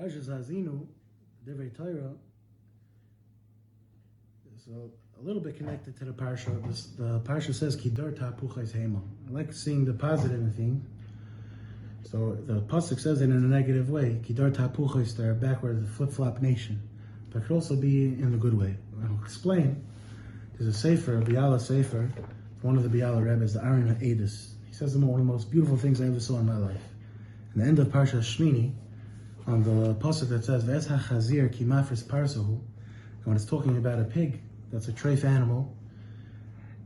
Parashat Haazinu, D'var Torah, is a little bit connected to the parasha. The parasha says, "Kidar ta'puchais hema." I like seeing the positive in things. So the pasuk says it in a negative way. Kidar ta'puchais, they're backward, the flip-flop nation. But it could also be in the good way. I'll explain. There's a sefer, a Biala sefer, one of the Biala Rebbes, the Aryeh Siegal. He says one of the most beautiful things I ever saw in my life. In the end of Parashat Shmini, on the pasuk that says, "V'es ha'chazir ki mafris parsahu," and when it's talking about a pig, that's a treif animal,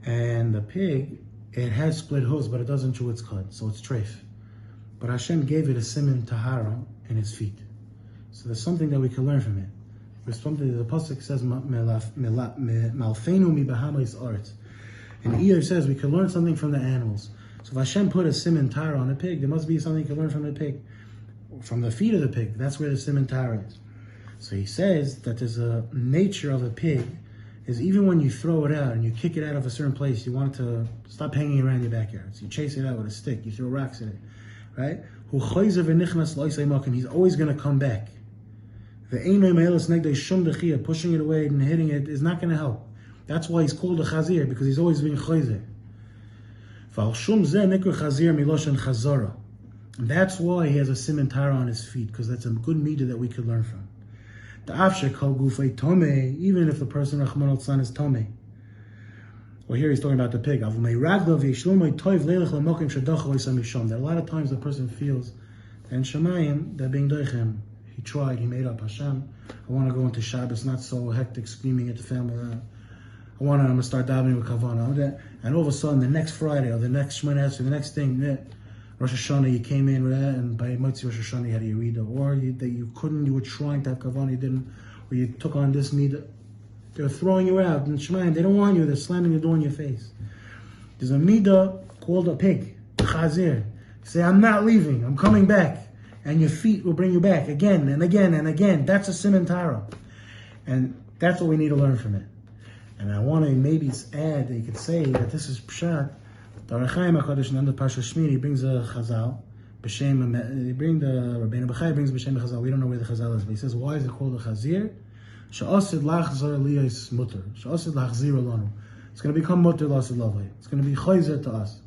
and the pig, it has split hooves, but it doesn't chew its cud, so it's treif. But Hashem gave it a siman tahara in his feet. So there's something that we can learn from it. There's something, the pasuk says, "Malfenu mi bahamais art," and Iyar says we can learn something from the animals. So if Hashem put a siman tahara on a pig, there must be something you can learn from the pig. From the feet of the pig, that's where the siman tahara is. So he says that there's a nature of a pig, is even when you throw it out and you kick it out of a certain place, you want it to stop hanging around your backyard. So you chase it out with a stick, you throw rocks at it, right? He's always going to come back. Pushing it away and hitting it is not going to help. That's why he's called a chazir, because he's always being chayzer. And that's why he has a siman tahara on his feet, because that's a good midah that we could learn from. Even if the person Rahman al-San is tomei. Well, here he's talking about the pig. That a lot of times the person feels that in Shemayim, they're being doichem. He tried, he made up, Hashem, I want to go into Shabbos, not so hectic, screaming at the family. I'm going to start davening with Kavanah. And all of a sudden, the next Friday, or the next Shemana Esrei, the next thing, Rosh Hashanah, you came in with that, and by Motzi Rosh Hashanah, you had a Yerida. Or that you couldn't, you were trying to have Kavanah, you didn't, or you took on this midah. They're throwing you out in Shemayim. They don't want you, they're slamming the door in your face. There's a midah called a pig, chazir. You say, I'm not leaving, I'm coming back. And your feet will bring you back again and again and again. That's a siman tahara. And that's what we need to learn from it. And I want to maybe add that you could say that this is Pshat. The Ohr HaChaim HaKadosh in the end of Parashat Shmini, he brings a Chazal. He brings the Rabbeinu Bechai brings B'Shem Chazal. We don't know where the Chazal is, but he says, why is it called a Chazir? She'asid lachzor liyos mutter. She'asid lachzir alonu. It's going to become mutter l'asad lavai. It's going to be chayzer to us.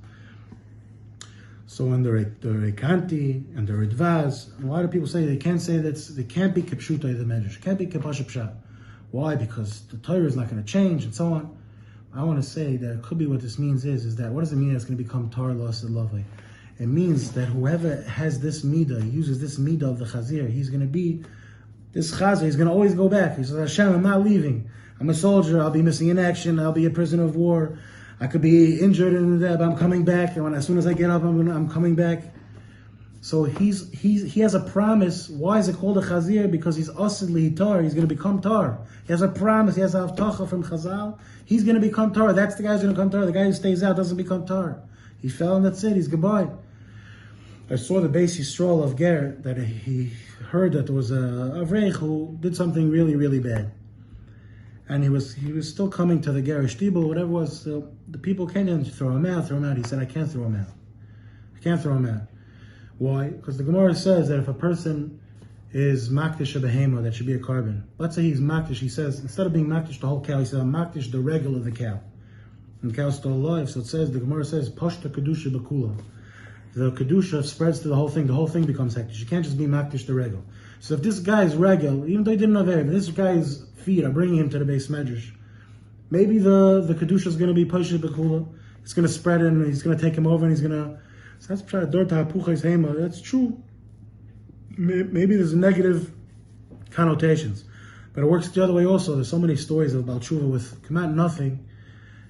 So in the Rekanti and the Ridvaz, a lot of people say they can't say that they can't be kipshuta the medrash, can't be kipasha pshat. Why? Because the Torah is not going to change and so on. I want to say that it could be what this means is that what does it mean that it's going to become Torah l'asad lavai? It means that whoever has this midah, uses this midah of the chazir, he's going to be this chazir. He's going to always go back. He says, Hashem, I'm not leaving. I'm a soldier. I'll be missing in action. I'll be a prisoner of war. I could be injured in that, but I'm coming back. And as soon as I get up, I'm coming back. So he has a promise. Why is it called a chazir? Because he's asidli tar. He's going to become tar. He has a promise. He has a avtacha from Chazal. He's going to become tar. That's the guy who's going to become tar. The guy who stays out doesn't become tar. He fell and that's it. He's goodbye. I saw the Beis Yisrael of Ger that he heard that there was a Avreich who did something really, really bad. And he was still coming to the Gerish Tibel, whatever it was. The people can't throw him out. He said, I can't throw him out. I can't throw him out. Why? Because the Gemara says that if a person is makdish a behema, that should be a carbon. Let's say he's makdish, he says, instead of being makdish the whole cow, he says, I'm makdish the regal of the cow. And the cow's still alive, so it says, the Gemara says, pashta kedusha bakula. The kedusha spreads to the whole thing becomes hektish. You can't just be makdish the regal. So if this guy's regal, even though he didn't have hair, but this guy's feet are bringing him to the base medrash, maybe the kedusha is going to be pashta bakula. It's going to spread and he's going to take him over and he's going to. So that's pshat dor ta'apuchais hema. That's true. Maybe there's negative connotations, but it works the other way also. There's so many stories about tshuva with come out nothing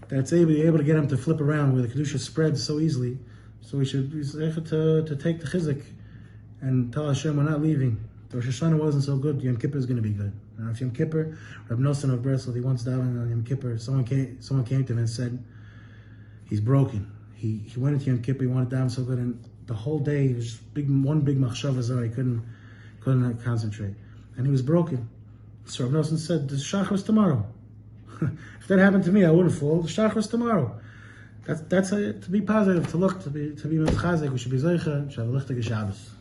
that it's able to get him to flip around where the kedusha spreads so easily. So we should be to take the chizik and tell Hashem we're not leaving. The Rosh Hashanah wasn't so good. Yom Kippur is going to be good. If Yom Kippur, Reb Nosson of Breslov, he once davened on Yom Kippur. Someone came to him and said he's broken. He went into Yom Kippur. He wanted to daven so good, and the whole day he was just one big machshava zara. He couldn't concentrate, and he was broken. So Reb Nosson said, "The shachar is tomorrow." If that happened to me, I wouldn't fall. The shachar is tomorrow. That's to be positive, to be mechazik. We should be zeicha. Shav lichtig Shabbos.